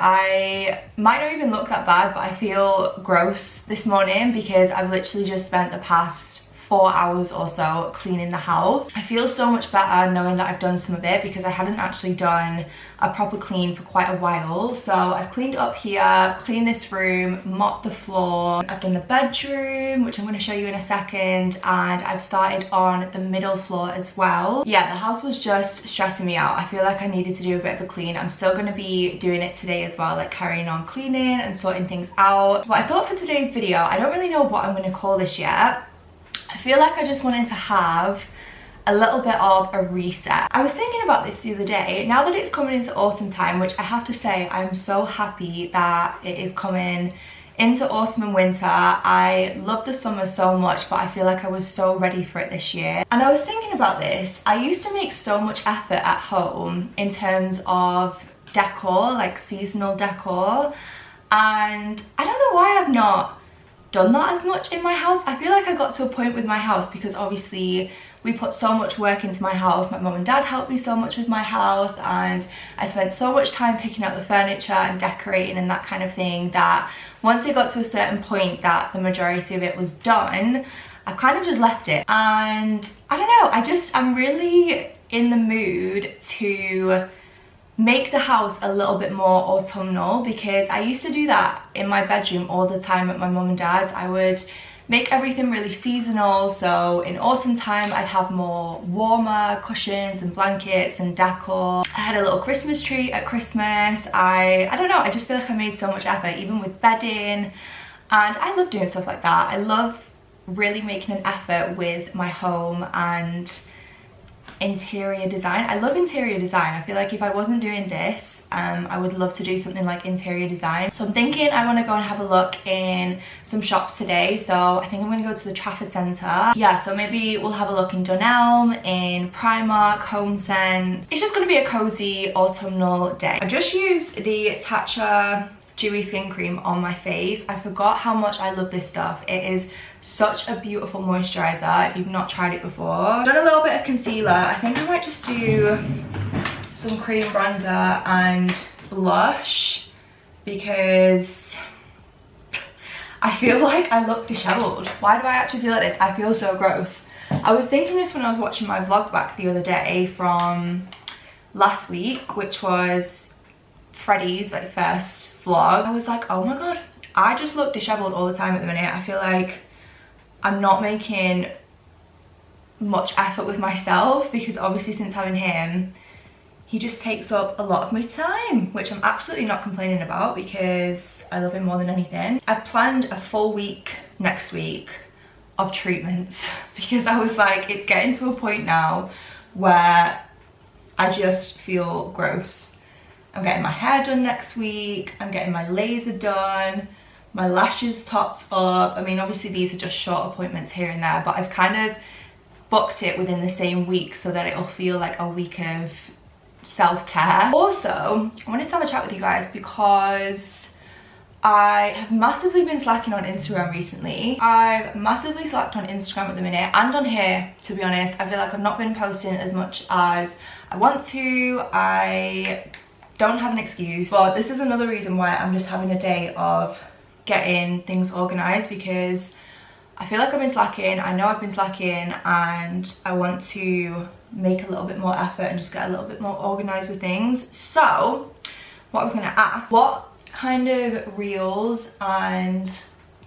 I might not even look that bad, but I feel gross this morning because I've literally just spent the past 4 hours or so cleaning the house. I feel so much better knowing that I've done some of it because I hadn't actually done a proper clean for quite a while. So I've cleaned up here, cleaned this room, mopped the floor. I've done the bedroom, which I'm going to show you in a second, and I've started on the middle floor as well. Yeah, the house was just stressing me out. I feel like I needed to do a bit of a clean. I'm still going to be doing it today as well, like carrying on cleaning and sorting things out. But I thought for today's video, I don't really know what I'm going to call this yet. I feel like I just wanted to have a little bit of a reset. I was thinking about this the other day, now that it's coming into autumn time, which I have to say I'm so happy that it is coming into autumn and winter. I love the summer so much, but I feel like I was so ready for it this year. And I was thinking about this, I used to make so much effort at home in terms of decor, like seasonal decor, and I don't know why I've not done that as much in my house. I feel like I got to a point with my house because obviously we put so much work into my house. My mum and dad helped me so much with my house, and I spent so much time picking out the furniture and decorating and that kind of thing, that once it got to a certain point that the majority of it was done, I've kind of just left it. And I don't know, I'm really in the mood to make the house a little bit more autumnal, because I used to do that in my bedroom all the time at my mum and dad's. I would make everything really seasonal, so in autumn time I'd have more warmer cushions and blankets and decor. I had a little Christmas tree at Christmas. I don't know, I just feel like I made so much effort, even with bedding, and I love doing stuff like that. I love really making an effort with my home and interior design. I love interior design. I feel like if I wasn't doing this, I would love to do something like interior design. So I'm thinking I want to go and have a look in some shops today. So I think I'm going to go to the Trafford Centre. Yeah, so maybe we'll have a look in Dunelm, in Primark, HomeSense. It's just going to be a cozy autumnal day. I've just used the Tatcha Dewy Skin Cream on my face. I forgot how much I love this stuff. It is such a beautiful moisturizer if you've not tried it before. I've done a little bit of concealer. I think I might just do some cream bronzer and blush because I feel like I look disheveled. Why do I actually feel like this? I feel so gross. I was thinking this when I was watching my vlog back the other day from last week, which was Freddie's like first vlog. I was like, oh my god, I just look disheveled all the time at the minute. I feel like I'm not making much effort with myself because obviously since having him, he just takes up a lot of my time, which I'm absolutely not complaining about because I love him more than anything. I've planned a full week next week of treatments because I was like, it's getting to a point now where I just feel gross. I'm getting my hair done next week, I'm getting my laser done, my lashes topped up. I mean, obviously these are just short appointments here and there, but I've kind of booked it within the same week so that it'll feel like a week of self-care. Also, I wanted to have a chat with you guys because I have massively been slacking on Instagram recently. I've massively slacked on Instagram at the minute and on here, to be honest. I feel like I've not been posting as much as I want to. I don't have an excuse, but this is another reason why I'm just having a day of getting things organized because I feel like I've been slacking. I know I've been slacking and I want to make a little bit more effort and just get a little bit more organized with things. So what I was going to ask, what kind of reels and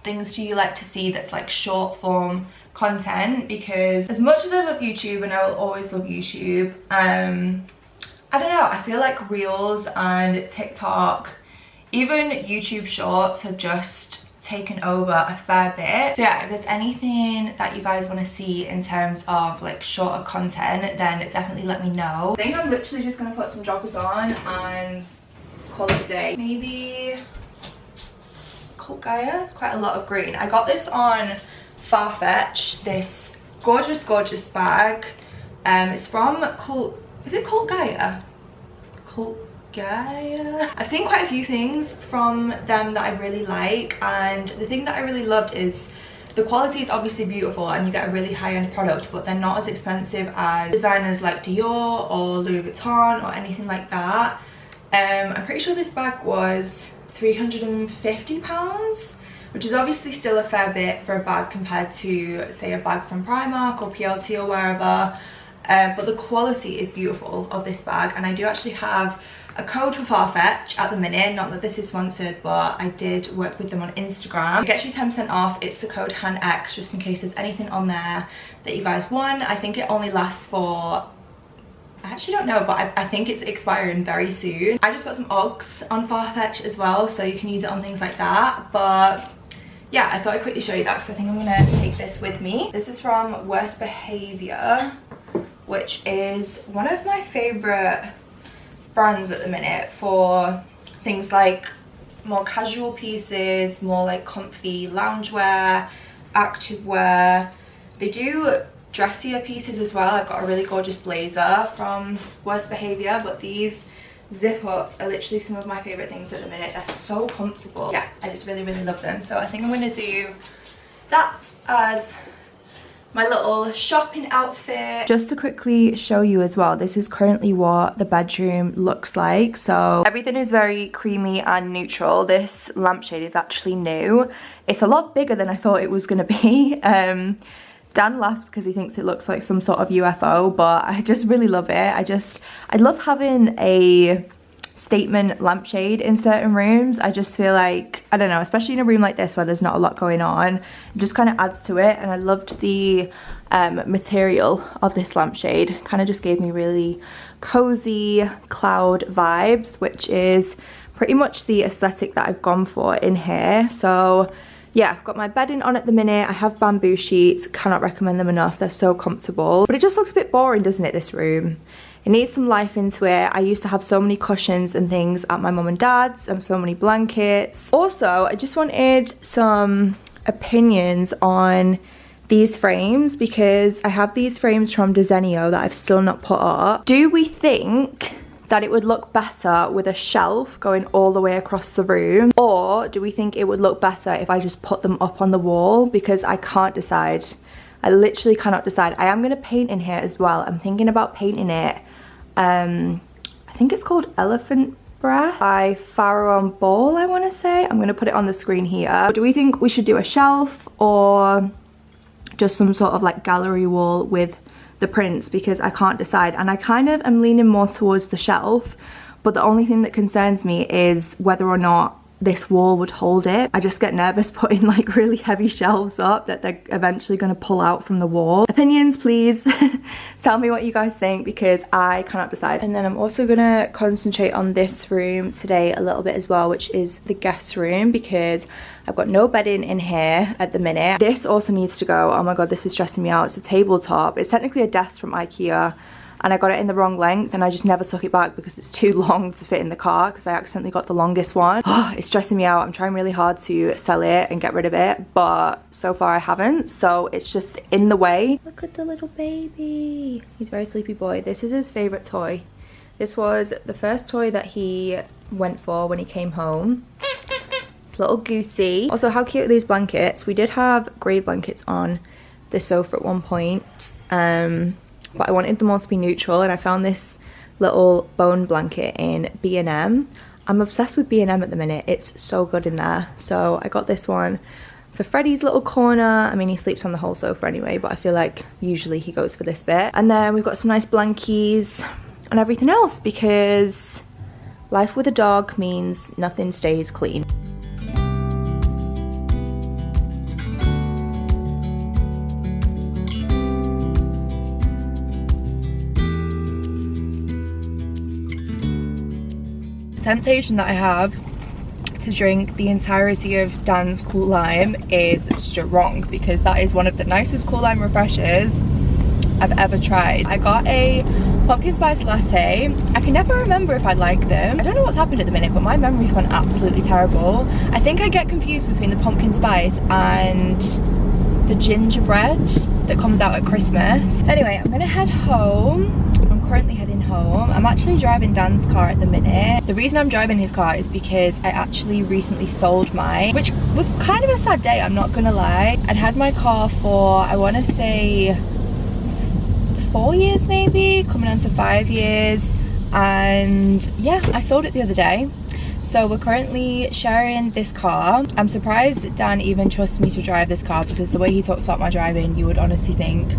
things do you like to see that's like short form content? Because as much as I love YouTube and I will always love YouTube, I don't know, I feel like reels and TikTok, even YouTube shorts have just taken over a fair bit. So yeah, if there's anything that you guys want to see in terms of like shorter content, then definitely let me know. I think I'm literally just going to put some joggers on and call it a day. Maybe Cult Gaia, it's quite a lot of green. I got this on Farfetch, this gorgeous bag. It's from Cult, is it Cult Gaia? Cult Gaia? I've seen quite a few things from them that I really like, and the thing that I really loved is the quality is obviously beautiful and you get a really high-end product, but they're not as expensive as designers like Dior or Louis Vuitton or anything like that. I'm pretty sure this bag was £350, which is obviously still a fair bit for a bag compared to, say, a bag from Primark or PLT or wherever. But the quality is beautiful of this bag, and I do actually have a code for Farfetch at the minute. Not that this is sponsored, but I did work with them on Instagram. It gets you 10% off. It's the code HANX, just in case there's anything on there that you guys want. I think it only lasts for, I actually don't know, but I think it's expiring very soon. I just got some Uggs on Farfetch as well, so you can use it on things like that. But yeah, I thought I'd quickly show you that because I think I'm gonna take this with me. This is from Worst Behavior, which is one of my favorite brands at the minute for things like more casual pieces, more like comfy loungewear, activewear. They do dressier pieces as well. I've got a really gorgeous blazer from Worst Behavior, but these zip ups are literally some of my favorite things at the minute. They're so comfortable. Yeah, I just really love them. So I think I'm going to do that as my little shopping outfit. Just to quickly show you as well, this is currently what the bedroom looks like. So everything is very creamy and neutral. This lampshade is actually new. It's a lot bigger than I thought it was going to be. Dan laughs because he thinks it looks like some sort of UFO, but I just really love it. I love having a statement lampshade in certain rooms. I just feel like, I don't know, especially in a room like this where there's not a lot going on, it just kind of adds to it. And I loved the material of this lampshade. Kind of just gave me really cozy cloud vibes, which is pretty much the aesthetic that I've gone for in here. So yeah, I've got my bedding on at the minute. I have bamboo sheets, cannot recommend them enough. They're so comfortable. But it just looks a bit boring, doesn't it, this room? It needs some life into it. I used to have so many cushions and things at my mum and dad's and so many blankets. Also, I just wanted some opinions on these frames because I have these frames from Desenio that I've still not put up. Do we think that it would look better with a shelf going all the way across the room, or do we think it would look better if I just put them up on the wall? Because I can't decide. I literally cannot decide. I am going to paint in here as well. I'm thinking about painting it. I think it's called Elephant Breath by Farrow & Ball, I want to say. I'm going to put it on the screen here. Do we think we should do a shelf or just some sort of like gallery wall with the prints? Because I can't decide, and I kind of am leaning more towards the shelf, but the only thing that concerns me is whether or not this wall would hold it. I just get nervous putting like really heavy shelves up that they're eventually going to pull out from the wall. Opinions, please. Tell me what you guys think because I cannot decide. And then I'm also going to concentrate on this room today a little bit as well, which is the guest room, because I've got no bedding in here at the minute. This also needs to go. Oh my god, this is stressing me out. It's a tabletop. It's technically a desk from IKEA, and I got it in the wrong length and I just never took it back because it's too long to fit in the car because I accidentally got the longest one. Oh, it's stressing me out. I'm trying really hard to sell it and get rid of it, but so far I haven't, so it's just in the way. Look at the little baby. He's a very sleepy boy. This is his favorite toy. This was the first toy that he went for when he came home. It's a little goosey. Also, how cute are these blankets? We did have grey blankets on the sofa at one point. But I wanted them all to be neutral, and I found this little bone blanket in B&M. I'm obsessed with B&M at the minute. It's so good in there. So I got this one for Freddie's little corner. I mean, he sleeps on the whole sofa anyway, but I feel like usually he goes for this bit. And then we've got some nice blankies and everything else because life with a dog means nothing stays clean. Temptation that I have to drink the entirety of Dan's Cool Lime is strong because that is one of the nicest Cool Lime refreshers I've ever tried. I got a pumpkin spice latte. I can never remember if I like them. I don't know what's happened at the minute, but my memory's gone absolutely terrible. I think I get confused between the pumpkin spice and the gingerbread that comes out at Christmas. Anyway, I'm gonna head home. I'm currently heading home. I'm actually driving Dan's car at the minute. The reason I'm driving his car is because I actually recently sold mine, which was kind of a sad day, I'm not gonna lie. I'd had my car for, I want to say 4 years maybe, coming on to 5 years. and yeah, I sold it the other day. So we're currently sharing this car. I'm surprised Dan even trusts me to drive this car, because the way he talks about my driving, you would honestly think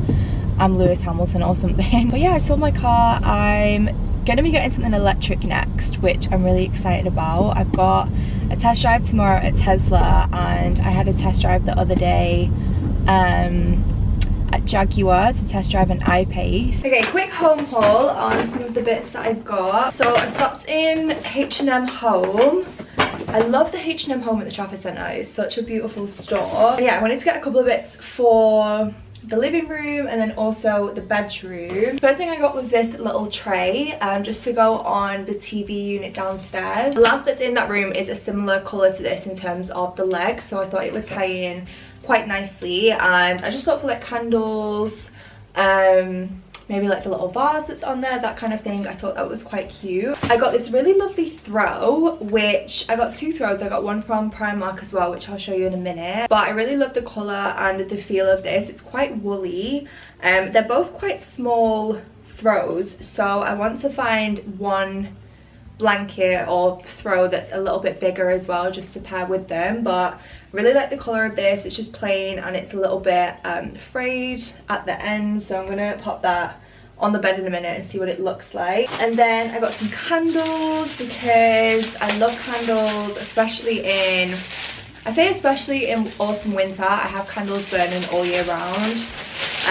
I'm Lewis Hamilton or something. But yeah, I sold my car. I'm gonna be getting something electric next, which I'm really excited about. I've got a test drive tomorrow at Tesla, and I had a test drive the other day at Jaguar to test drive an I-Pace. Okay, quick home haul on some of the bits that I've got. So I stopped in H&M Home. I love the H&M Home at the Trafford Centre. It's such a beautiful store. Yeah, I wanted to get a couple of bits for the living room and then also the bedroom. First thing I got was this little tray just to go on the TV unit downstairs. The lamp that's in that room is a similar colour to this in terms of the legs, so I thought it would tie in quite nicely. And I just thought for like candles, maybe like the little vase that's on there, that kind of thing. I thought that was quite cute. I got this really lovely throw, which I got two throws. I got one from Primark as well, which I'll show you in a minute. But I really love the colour and the feel of this. It's quite woolly. They're both quite small throws, so I want to find one blanket or throw that's a little bit bigger as well, just to pair with them. But really like the colour of this. It's just plain and it's a little bit frayed at the end, so I'm gonna pop that on the bed in a minute and see what it looks like. And then I got some candles, because I love candles, especially in autumn winter. I have candles burning all year round.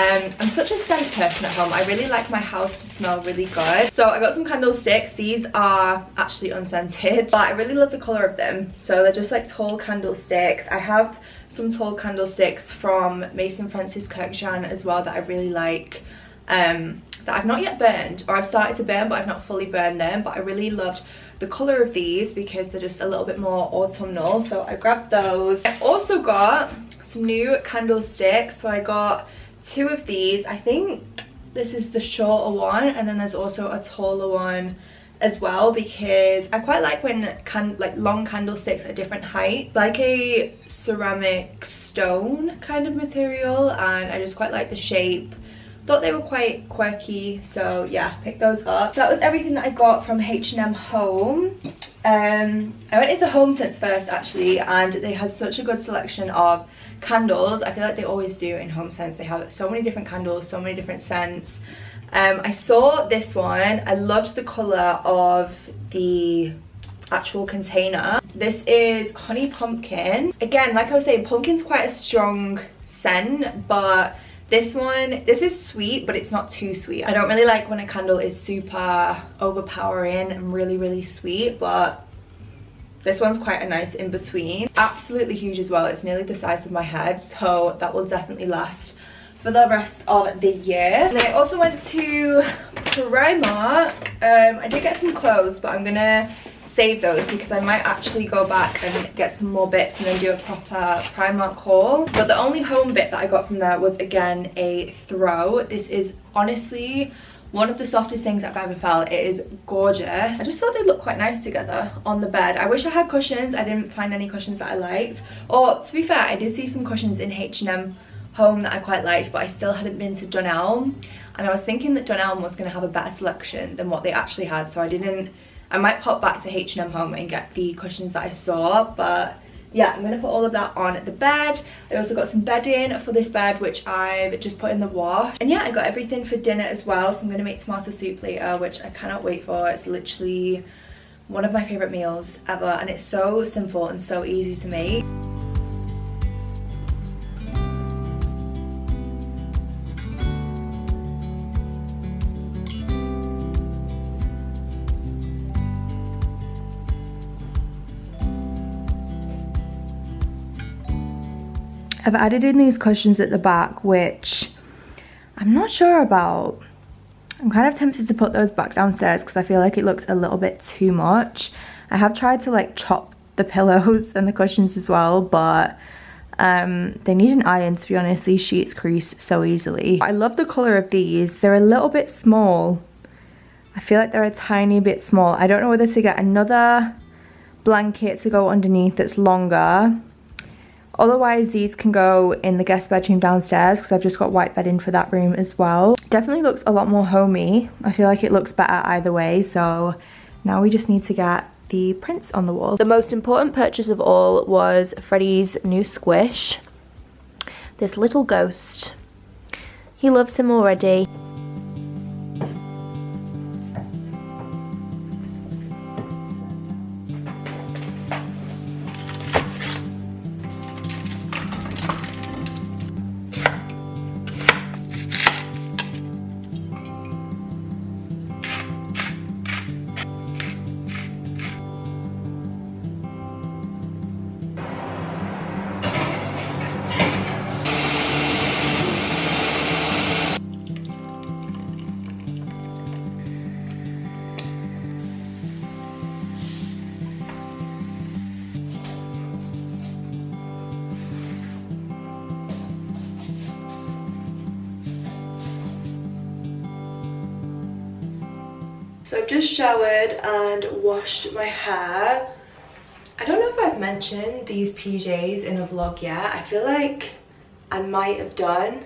I'm such a scent person at home. I really like my house to smell really good. So I got some candlesticks. These are actually unscented, but I really love the colour of them. So they're just like tall candlesticks. I have some tall candlesticks from Mason Francis Kirkjan as well that I really like, that I've not yet burned, or I've started to burn but I've not fully burned them. But I really loved the colour of these because they're just a little bit more autumnal, so I grabbed those. I also got some new candlesticks. So I got two of these. I think this is the shorter one, and then there's also a taller one as well, because I quite like when long candlesticks are different heights. It's like a ceramic stone kind of material, and I just quite like the shape. Thought they were quite quirky, so yeah, picked those up. So that was everything that I got from H&M Home. I went into HomeSense first actually, and they had such a good selection of candles. I feel like they always do in HomeSense. They have so many different candles, so many different scents. I saw this one. I loved the colour of the actual container. This is honey pumpkin. Again, like I was saying, pumpkin's quite a strong scent, but this is sweet, but it's not too sweet. I don't really like when a candle is super overpowering and really sweet, but this one's quite a nice in between. Absolutely huge as well. It's nearly the size of my head, so that will definitely last for the rest of the year. And then I also went to Primark. I did get some clothes, but I'm gonna save those because I might actually go back and get some more bits and then do a proper Primark haul. But the only home bit that I got from there was again a throw. This is honestly one of the softest things I've ever felt. It is gorgeous. I just thought they looked quite nice together on the bed. I wish I had cushions. I didn't find any cushions that I liked. Or to be fair, I did see some cushions in H&M Home that I quite liked, but I still hadn't been to Dunelm, and I was thinking that Dunelm was going to have a better selection than what they actually had, so I might pop back to H&M Home and get the cushions that I saw. But yeah, I'm going to put all of that on the bed. I also got some bedding for this bed, which I've just put in the wash. And yeah, I got everything for dinner as well, so I'm going to make tomato soup later, which I cannot wait for. It's literally one of my favourite meals ever, and it's so simple and so easy to make. I've added in these cushions at the back, which I'm not sure about. I'm kind of tempted to put those back downstairs because I feel like it looks a little bit too much. I have tried to like chop the pillows and the cushions as well, but they need an iron, to be honest. These sheets crease so easily. I love the colour of these. They're a little bit small. I feel like they're a tiny bit small. I don't know whether to get another blanket to go underneath that's longer, Otherwise, these can go in the guest bedroom downstairs because I've just got white bedding for that room as well. Definitely looks a lot more homey. I feel like it looks better either way. So now we just need to get the prints on the wall. The most important purchase of all was Freddie's new squish. This little ghost. He loves him already. So I've just showered and washed my hair. I don't know if I've mentioned these PJs in a vlog yet. I feel like I might have done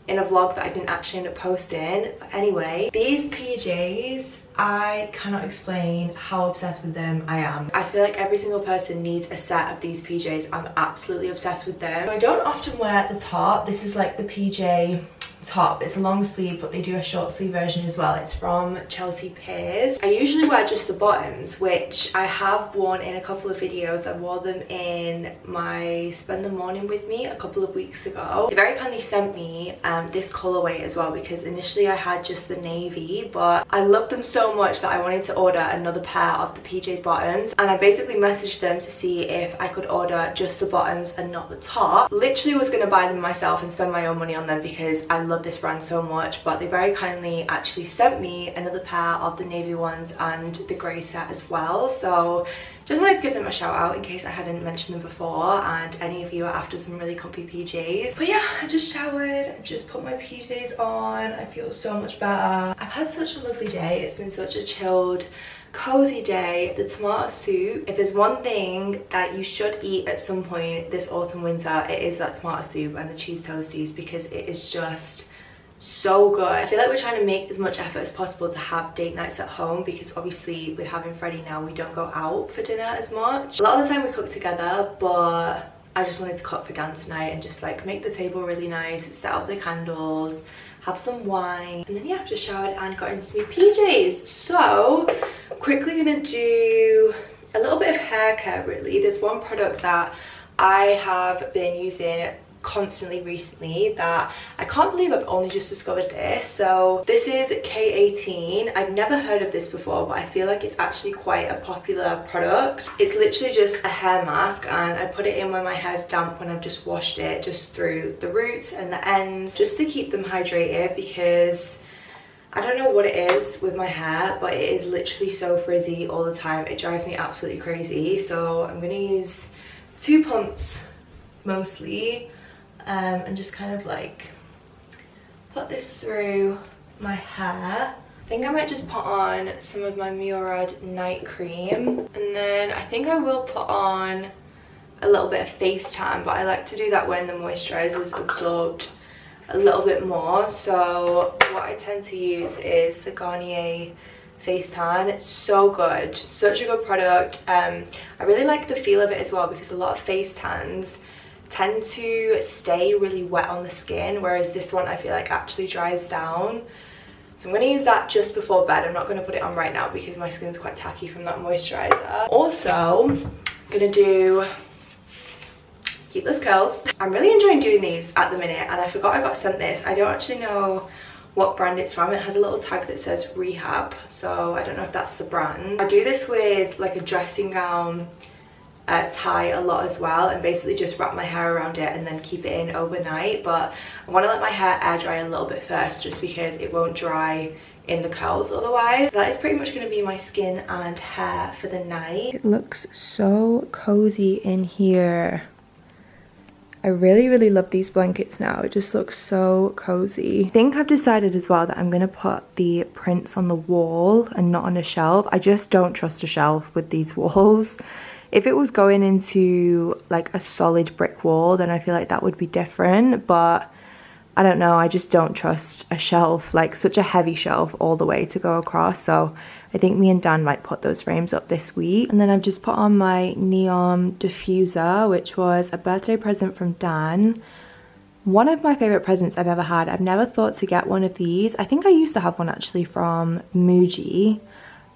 in a vlog that I didn't actually end up posting. But anyway, these PJs, I cannot explain how obsessed with them I am. I feel like every single person needs a set of these PJs. I'm absolutely obsessed with them. So I don't often wear the top. This is like the PJ top. It's a long sleeve, but they do a short sleeve version as well. It's from Chelsea Piers. I usually wear just the bottoms, which I have worn in a couple of videos. I wore them in my Spend the Morning With Me a couple of weeks ago. They very kindly sent me this colorway as well, because initially I had just the navy, but I loved them so much that I wanted to order another pair of the PJ bottoms, and I basically messaged them to see if I could order just the bottoms and not the top. Literally was going to buy them myself and spend my own money on them because I love this brand so much, but they very kindly actually sent me another pair of the navy ones and the grey set as well. So just wanted to give them a shout out in case I hadn't mentioned them before and any of you are after some really comfy PJs. But yeah, I just showered, I've just put my PJs on. I feel so much better. I've had such a lovely day. It's been such a chilled, cozy day. The tomato soup, if there's one thing that you should eat at some point this autumn winter, it is that tomato soup and the cheese toasties, because it is just so good. I feel like we're trying to make as much effort as possible to have date nights at home, because obviously with having Freddie now, we don't go out for dinner as much. A lot of the time we cook together, but I just wanted to cook for Dan tonight and just like make the table really nice, set up the candles, have some wine, and then yeah, I've just showered and got into my PJs. So quickly gonna do a little bit of hair care really. There's one product that I have been using constantly recently that I can't believe I've only just discovered this. So this is K18. I've never heard of this before, but I feel like it's actually quite a popular product. It's literally just a hair mask, and I put it in when my hair's damp, when I've just washed it, just through the roots and the ends, just to keep them hydrated, because I don't know what it is with my hair, but it is literally so frizzy all the time. It drives me absolutely crazy. So I'm gonna use 2 pumps mostly, and just kind of like put this through my hair. I think I might just put on some of my Murad night cream, and then I think I will put on a little bit of face tan, but I like to do that when the moisturizer's absorbed a little bit more. So what I tend to use is the Garnier face tan. It's so good, such a good product. I really like the feel of it as well, because a lot of face tans tend to stay really wet on the skin, whereas this one I feel like actually dries down. So I'm going to use that just before bed. I'm not going to put it on right now because my skin's quite tacky from that moisturizer. Also, I'm going to do Heatless Curls. I'm really enjoying doing these at the minute, and I forgot I got sent this. I don't actually know what brand it's from. It has a little tag that says Rehab, so I don't know if that's the brand. I do this with like a dressing gown tie a lot as well, and basically just wrap my hair around it and then keep it in overnight. But I want to let my hair air dry a little bit first, just because it won't dry in the curls otherwise. That is pretty much going to be my skin and hair for the night. It looks so cozy in here. I really love these blankets now. It just looks so cozy. I think I've decided as well that I'm going to put the prints on the wall and not on a shelf. I just don't trust a shelf with these walls. If it was going into like a solid brick wall, then I feel like that would be different, but I don't know, I just don't trust a shelf, like such a heavy shelf all the way to go across. So I think me and Dan might put those frames up this week. And then I've just put on my neon diffuser, which was a birthday present from Dan. One of my favorite presents I've ever had. I've never thought to get one of these. I think I used to have one actually from Muji.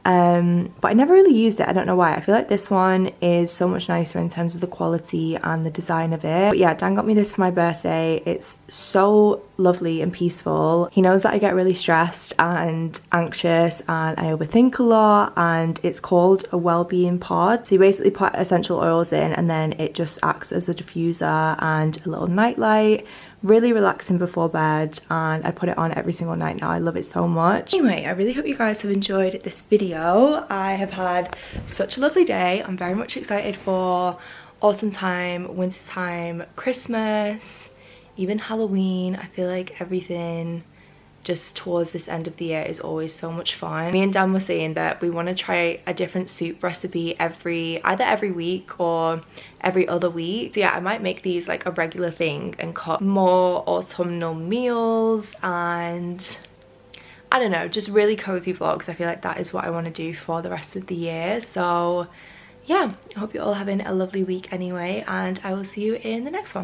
But I never really used it. I don't know why. I feel like this one is so much nicer in terms of the quality and the design of it. But yeah, Dan got me this for my birthday. It's so lovely and peaceful. He knows that I get really stressed and anxious and I overthink a lot, and it's called a well-being pod. So you basically put essential oils in and then it just acts as a diffuser and a little nightlight. Really relaxing before bed, and I put it on every single night now. I love it so much. Anyway, I really hope you guys have enjoyed this video. I have had such a lovely day. I'm very much excited for autumn time, winter time, Christmas, even Halloween. I feel like everything just towards this end of the year is always so much fun. Me and Dan were saying that we want to try a different soup recipe either every week or every other week. So yeah, I might make these like a regular thing and cook more autumnal meals, and I don't know, just really cozy vlogs. I feel like that is what I want to do for the rest of the year. So yeah, I hope you're all having a lovely week anyway, and I will see you in the next one.